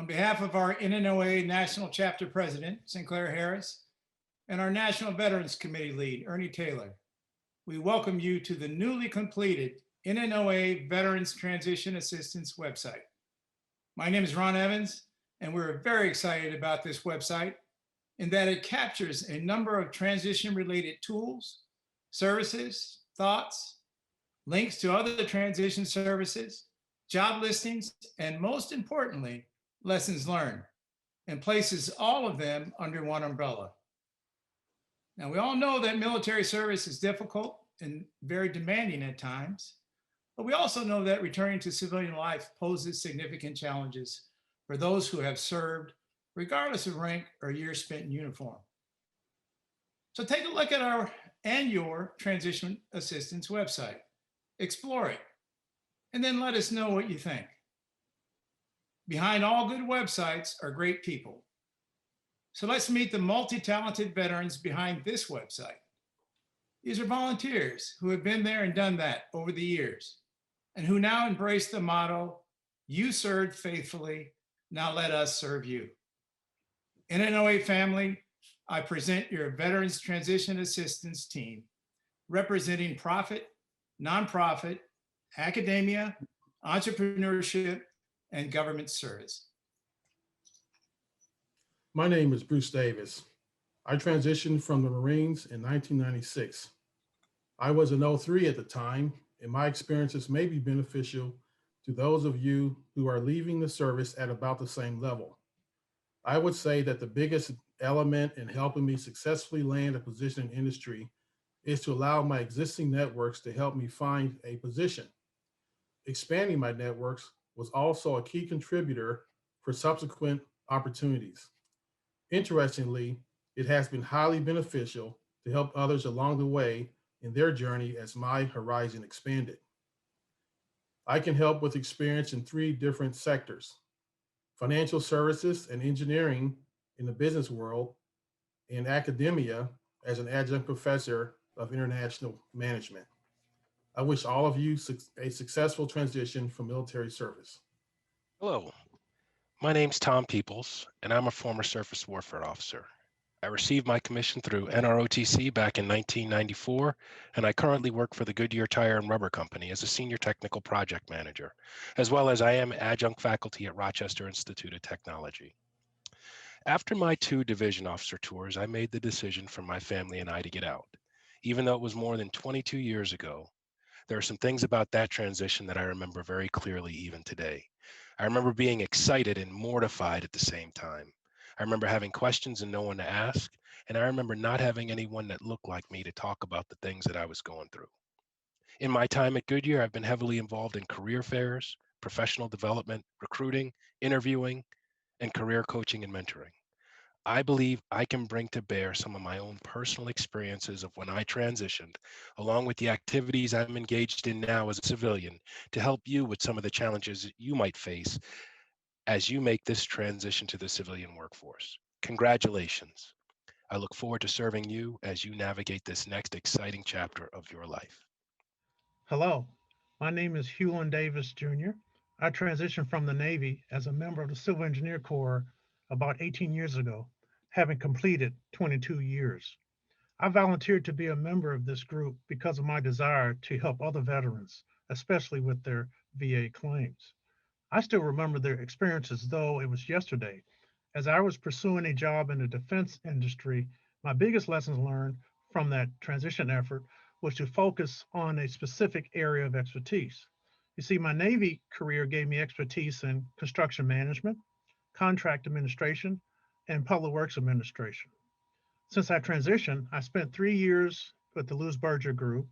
On behalf of our Nnoa National Chapter President, Sinclair Harris, and our National Veterans Committee lead, Ernie Taylor, we welcome you to the newly completed Nnoa Veterans Transition Assistance website. My name is Ron Evans, and we're very excited about this website in that it captures a number of transition-related tools, services, thoughts, links to other transition services, job listings, and most importantly, lessons learned, and places all of them under one umbrella. Now, we all know that military service is difficult and very demanding at times, but we also know that returning to civilian life poses significant challenges for those who have served, regardless of rank or years spent in uniform. So take a look at our and your transition assistance website, explore it, and then let us know what you think. Behind all good websites are great people. So let's meet the multi-talented veterans behind this website. These are volunteers who have been there and done that over the years, and who now embrace the motto, "You served faithfully, now let us serve you." In Nnoa family, I present your Veterans Transition Assistance team, representing profit, nonprofit, academia, entrepreneurship, and government service. My name is Bruce Davis. I transitioned from the Marines in 1996. I was an 03 at the time, and my experiences may be beneficial to those of you who are leaving the service at about the same level. I would say that the biggest element in helping me successfully land a position in industry is to allow my existing networks to help me find a position. Expanding my networks was also a key contributor for subsequent opportunities. Interestingly, it has been highly beneficial to help others along the way in their journey as my horizon expanded. I can help with experience in 3 different sectors: financial services and engineering in the business world, and academia as an adjunct professor of international management. I wish all of you a successful transition from military service. Hello, my name's Tom Peoples, and I'm a former surface warfare officer. I received my commission through NROTC back in 1994, and I currently work for the Goodyear Tire and Rubber Company as a senior technical project manager, as well as I am adjunct faculty at Rochester Institute of Technology. After my 2 division officer tours, I made the decision for my family and I to get out. Even though it was more than 22 years ago, there are some things about that transition that I remember very clearly even today. I remember being excited and mortified at the same time. I remember having questions and no one to ask, and I remember not having anyone that looked like me to talk about the things that I was going through. In my time at Goodyear, I've been heavily involved in career fairs, professional development, recruiting, interviewing, and career coaching and mentoring. I believe I can bring to bear some of my own personal experiences of when I transitioned, along with the activities I'm engaged in now as a civilian, to help you with some of the challenges you might face as you make this transition to the civilian workforce. Congratulations. I look forward to serving you as you navigate this next exciting chapter of your life. Hello, my name is Hulen Davis Jr. I transitioned from the Navy as a member of the Civil Engineer Corps about 18 years ago, having completed 22 years. I volunteered to be a member of this group because of my desire to help other veterans, especially with their VA claims. I still remember their experiences, though it was yesterday. As I was pursuing a job in the defense industry, my biggest lessons learned from that transition effort was to focus on a specific area of expertise. You see, my Navy career gave me expertise in construction management, contract administration, and public works administration. Since I transitioned, I spent 3 years with the Lewis Berger Group,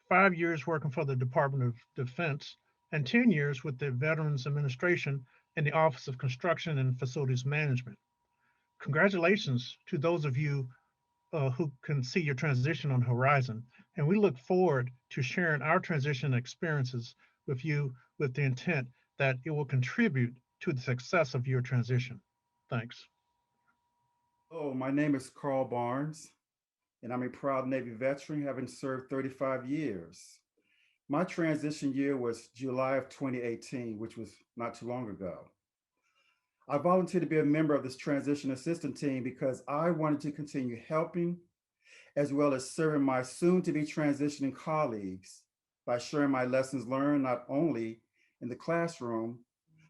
5 years working for the Department of Defense, and 10 years with the Veterans Administration in the Office of Construction and Facilities Management. Congratulations to those of you who can see your transition on the horizon, and we look forward to sharing our transition experiences with you with the intent that it will contribute to the success of your transition. Thanks. Oh, my name is Carl Barnes, and I'm a proud Navy veteran having served 35 years. My transition year was July of 2018, which was not too long ago. I volunteered to be a member of this transition assistant team because I wanted to continue helping as well as serving my soon-to-be transitioning colleagues by sharing my lessons learned not only in the classroom,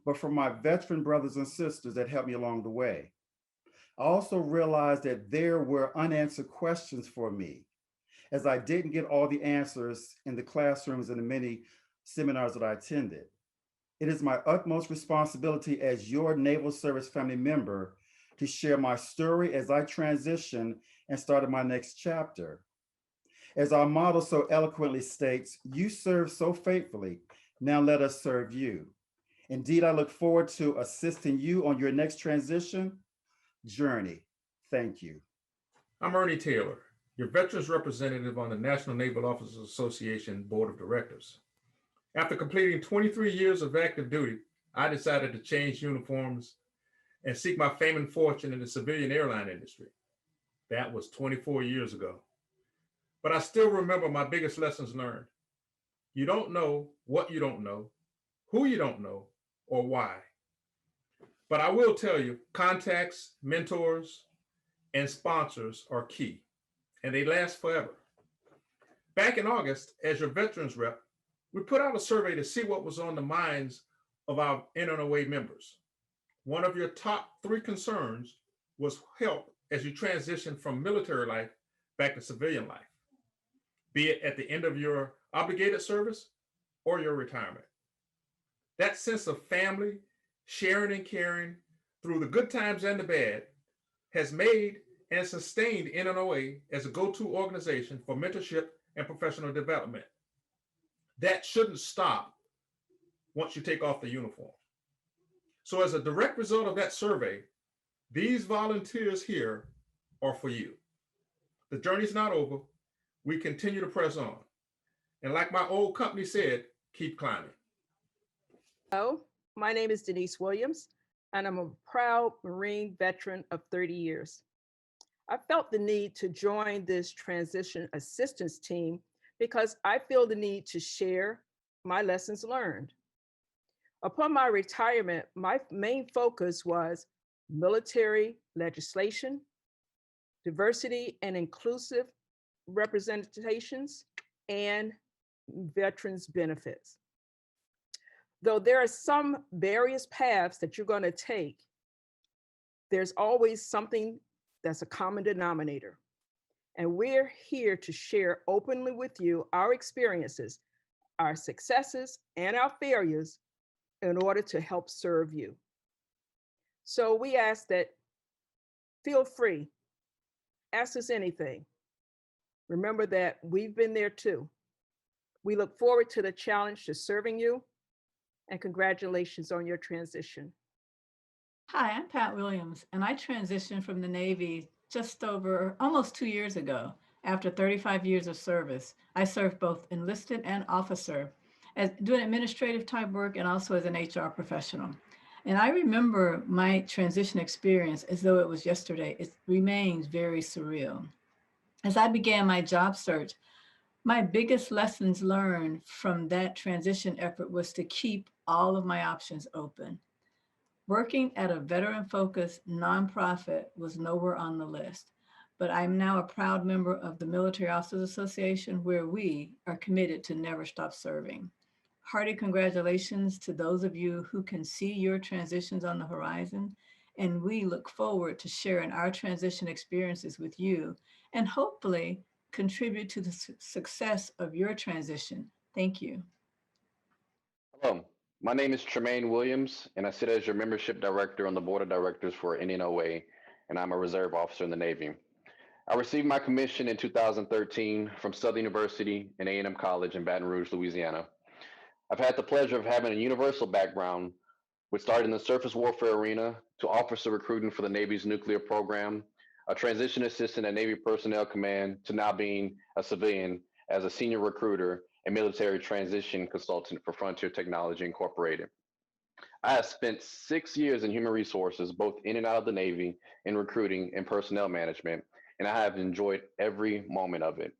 but from my veteran brothers and sisters that helped me along the way. I also realized that there were unanswered questions for me, as I didn't get all the answers in the classrooms and the many seminars that I attended. It is my utmost responsibility as your Naval Service family member to share my story as I transition and started my next chapter. As our motto so eloquently states, you serve so faithfully, now let us serve you. Indeed, I look forward to assisting you on your next transition journey. Thank you. I'm Ernie Taylor, your Veterans Representative on the National Naval Officers Association Board of Directors. After completing 23 years of active duty, I decided to change uniforms and seek my fame and fortune in the civilian airline industry. That was 24 years ago. But I still remember my biggest lessons learned. You don't know what you don't know, who you don't know, or why. But I will tell you, contacts, mentors, and sponsors are key, and they last forever. Back in August, as your veterans rep, we put out a survey to see what was on the minds of our Nnoa members. One of your top 3 concerns was help as you transition from military life back to civilian life, be it at the end of your obligated service or your retirement. That sense of family, sharing and caring through the good times and the bad has made and sustained Nnoa as a go-to organization for mentorship and professional development. That shouldn't stop once you take off the uniform. So as a direct result of that survey, these volunteers here are for you. The journey's not over. We continue to press on. And like my old company said, keep climbing. Hello, my name is Denise Williams, and I'm a proud Marine veteran of 30 years. I felt the need to join this transition assistance team because I feel the need to share my lessons learned. Upon my retirement, my main focus was military legislation, diversity and inclusive representations, and veterans benefits. Though there are some various paths that you're going to take, there's always something that's a common denominator. And we're here to share openly with you our experiences, our successes, and our failures in order to help serve you. So we ask that feel free, ask us anything. Remember that we've been there too. We look forward to the challenge to serving you, and congratulations on your transition. Hi, I'm Pat Williams, and I transitioned from the Navy just over almost 2 years ago. After 35 years of service, I served both enlisted and officer, as doing administrative type work and also as an HR professional. And I remember my transition experience as though it was yesterday. It remains very surreal. As I began my job search, my biggest lessons learned from that transition effort was to keep all of my options open. Working at a veteran-focused nonprofit was nowhere on the list, but I'm now a proud member of the Military Officers Association, where we are committed to never stop serving. Hearty congratulations to those of you who can see your transitions on the horizon, and we look forward to sharing our transition experiences with you and hopefully contribute to the success of your transition. Thank you. Hello, my name is Tremaine Williams, and I sit as your membership director on the board of directors for Nnoa, and I'm a reserve officer in the Navy. I received my commission in 2013 from Southern University and A&M College in Baton Rouge, Louisiana. I've had the pleasure of having a universal background, which started in the surface warfare arena to officer recruiting for the Navy's nuclear program, a transition assistant at Navy Personnel Command, to now being a civilian as a senior recruiter and military transition consultant for Frontier Technology Incorporated. I have spent 6 years in human resources, both in and out of the Navy, in recruiting and personnel management, and I have enjoyed every moment of it.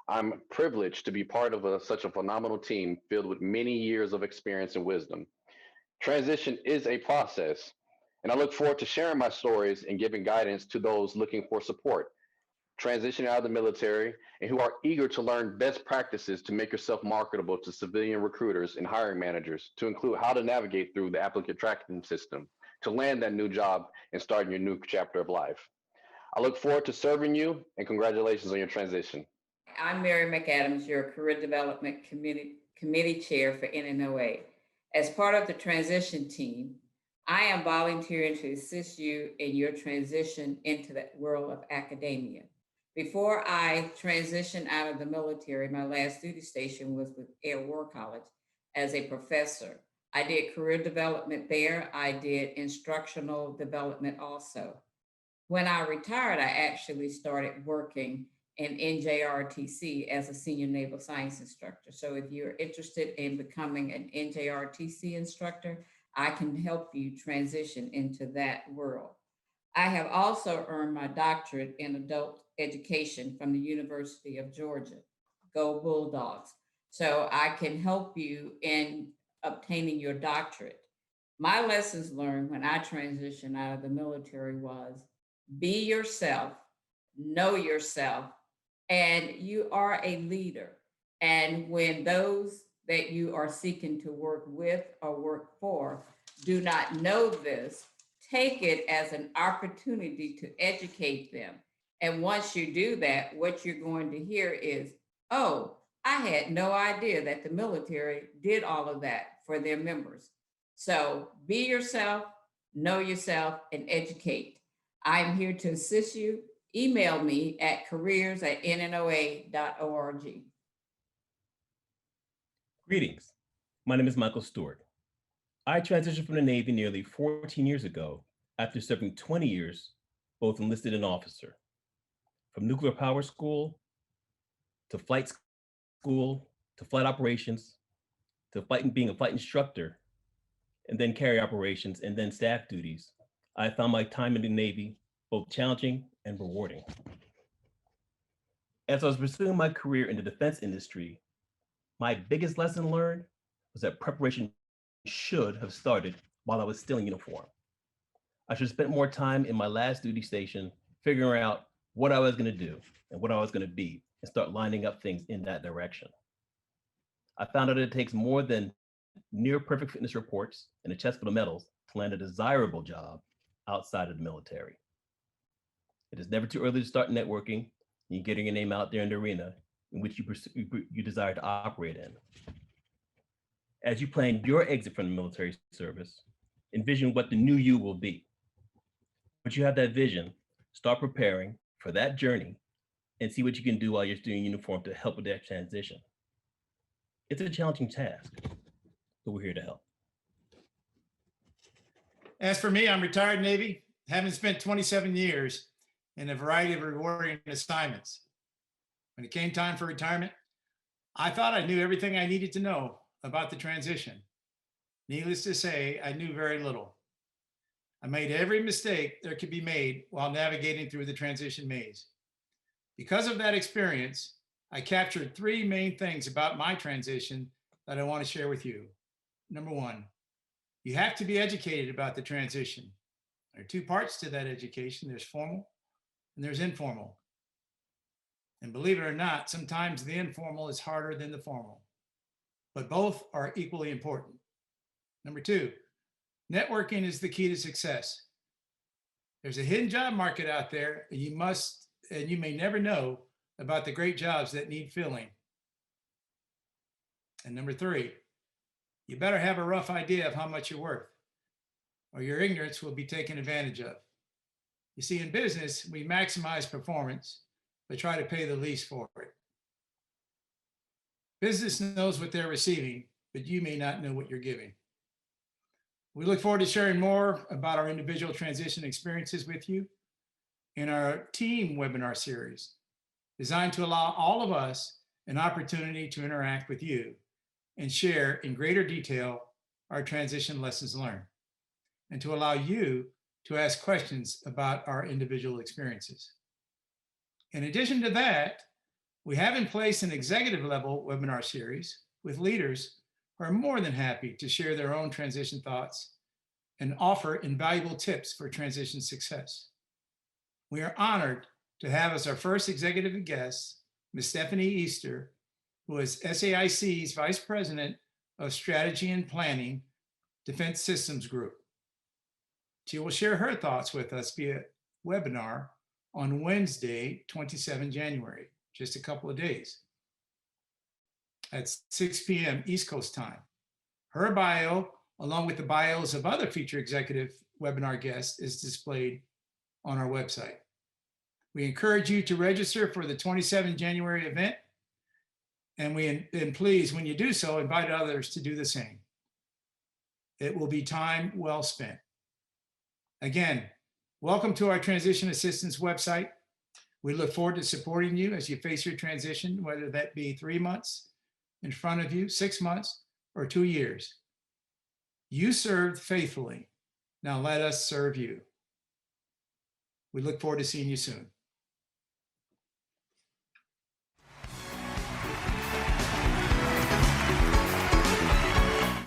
I'm privileged to be part of such a phenomenal team filled with many years of experience and wisdom. Transition is a process, and I look forward to sharing my stories and giving guidance to those looking for support, transitioning out of the military, and who are eager to learn best practices to make yourself marketable to civilian recruiters and hiring managers, to include how to navigate through the applicant tracking system, to land that new job and start your new chapter of life. I look forward to serving you, and congratulations on your transition. I'm Mary McAdams, your Career Development Committee Chair for NNOA. As part of the transition team, I am volunteering to assist you in your transition into the world of academia. Before I transitioned out of the military, my last duty station was with Air War College as a professor. I did career development there. I did instructional development also. When I retired, I actually started working in NJRTC as a senior naval science instructor. So if you're interested in becoming an NJRTC instructor, I can help you transition into that world. I have also earned my doctorate in adult education from the University of Georgia. Go Bulldogs. So I can help you in obtaining your doctorate. My lessons learned when I transitioned out of the military was be yourself, know yourself, and you are a leader. And when those that you are seeking to work with or work for do not know this, take it as an opportunity to educate them. And once you do that, what you're going to hear is, oh, I had no idea that the military did all of that for their members. So be yourself, know yourself, and educate. I'm here to assist you. Email me at careers@nnoa.org. Greetings. My name is Michael Stewart. I transitioned from the Navy nearly 14 years ago after serving 20 years, both enlisted and officer. From nuclear power school, to flight school, to flight operations, to being a flight instructor, and then carrier operations, and then staff duties, I found my time in the Navy both challenging and rewarding. As I was pursuing my career in the defense industry, my biggest lesson learned was that preparation should have started while I was still in uniform. I should have spent more time in my last duty station figuring out what I was going to do and what I was going to be, and start lining up things in that direction. I found out it takes more than near perfect fitness reports and a chest full of medals to land a desirable job outside of the military. It is never too early to start networking and getting your name out there in the arena in which you desire to operate in. As you plan your exit from the military service, envision what the new you will be. Once you have that vision, start preparing for that journey and see what you can do while you're still in uniform to help with that transition. It's a challenging task, but we're here to help. As for me, I'm retired Navy, having spent 27 years in a variety of rewarding assignments. When it came time for retirement, I thought I knew everything I needed to know about the transition. Needless to say, I knew very little. I made every mistake there could be made while navigating through the transition maze. Because of that experience, I captured three main things about my transition that I want to share with you. Number one, you have to be educated about the transition. There are two parts to that education. There's formal and there's informal. And believe it or not, sometimes the informal is harder than the formal, but both are equally important. Number two, networking is the key to success. There's a hidden job market out there, and you may never know about the great jobs that need filling. And number three, you better have a rough idea of how much you're worth, or your ignorance will be taken advantage of. You see, in business, we maximize performance, but try to pay the least for it. Business knows what they're receiving, but you may not know what you're giving. We look forward to sharing more about our individual transition experiences with you in our team webinar series, designed to allow all of us an opportunity to interact with you and share in greater detail our transition lessons learned, and to allow you to ask questions about our individual experiences. In addition to that, we have in place an executive level webinar series with leaders who are more than happy to share their own transition thoughts and offer invaluable tips for transition success. We are honored to have as our first executive guest, Ms. Stephanie Easter, who is SAIC's Vice President of Strategy and Planning, Defense Systems Group. She will share her thoughts with us via webinar on Wednesday, 27 January, just a couple of days at 6 p.m. East Coast time. Her bio, along with the bios of other featured executive webinar guests, is displayed on our website. We encourage you to register for the 27 January event, and please, when you do so, invite others to do the same. It will be time well spent. Again, welcome to our Transition Assistance website. We look forward to supporting you as you face your transition, whether that be 3 months in front of you, 6 months, or 2 years. You served faithfully. Now let us serve you. We look forward to seeing you soon.